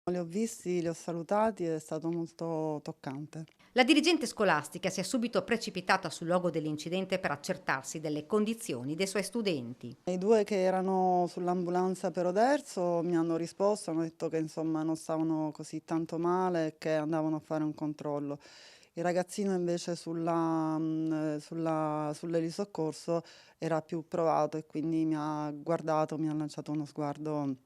Li ho visti, li ho salutati, è stato molto toccante. La dirigente scolastica si è subito precipitata sul luogo dell'incidente per accertarsi delle condizioni dei suoi studenti. I 2 che erano sull'ambulanza per Oderzo mi hanno risposto, hanno detto che insomma non stavano così tanto male e che andavano a fare un controllo. Il ragazzino invece sull'elisoccorso era più provato e quindi mi ha guardato, mi ha lanciato uno sguardo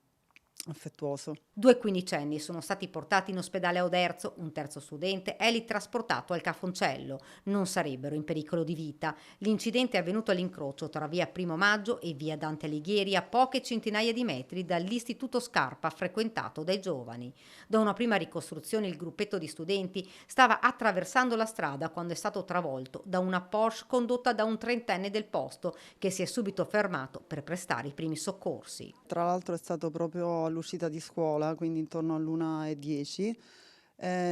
affettuoso. Due quindicenni sono stati portati in ospedale a Oderzo, un terzo studente è lì trasportato al Cafoncello. Non sarebbero in pericolo di vita. L'incidente è avvenuto all'incrocio tra via Primo Maggio e via Dante Alighieri, a poche centinaia di metri dall'istituto Scarpa frequentato dai giovani. Da una prima ricostruzione il gruppetto di studenti stava attraversando la strada quando è stato travolto da una Porsche condotta da un trentenne del posto che si è subito fermato per prestare i primi soccorsi. Tra l'altro è stato proprio all'uscita di scuola, quindi intorno all'1:10.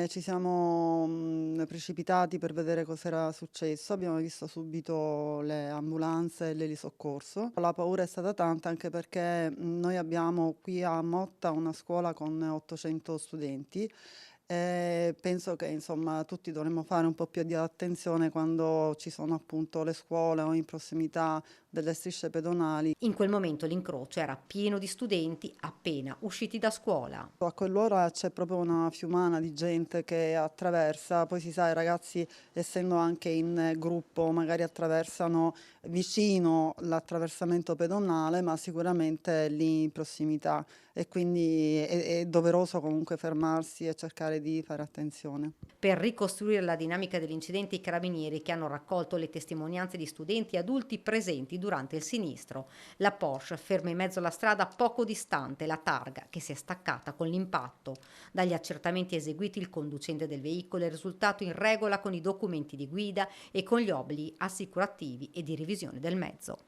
Ci siamo precipitati per vedere cos'era successo. Abbiamo visto subito le ambulanze e l'elisoccorso. La paura è stata tanta anche perché noi abbiamo qui a Motta una scuola con 800 studenti. E penso che insomma tutti dovremmo fare un po' più di attenzione quando ci sono appunto le scuole o in prossimità delle strisce pedonali. In quel momento l'incrocio era pieno di studenti appena usciti da scuola. A quell'ora c'è proprio una fiumana di gente che attraversa, poi si sa, i ragazzi essendo anche in gruppo magari attraversano vicino l'attraversamento pedonale, ma sicuramente lì in prossimità e quindi è doveroso comunque fermarsi e cercare di fare attenzione. Per ricostruire la dinamica dell'incidente i carabinieri che hanno raccolto le testimonianze di studenti e adulti presenti durante il sinistro. La Porsche ferma in mezzo alla strada poco distante la targa che si è staccata con l'impatto. Dagli accertamenti eseguiti il conducente del veicolo è risultato in regola con i documenti di guida e con gli obblighi assicurativi e di revisione del mezzo.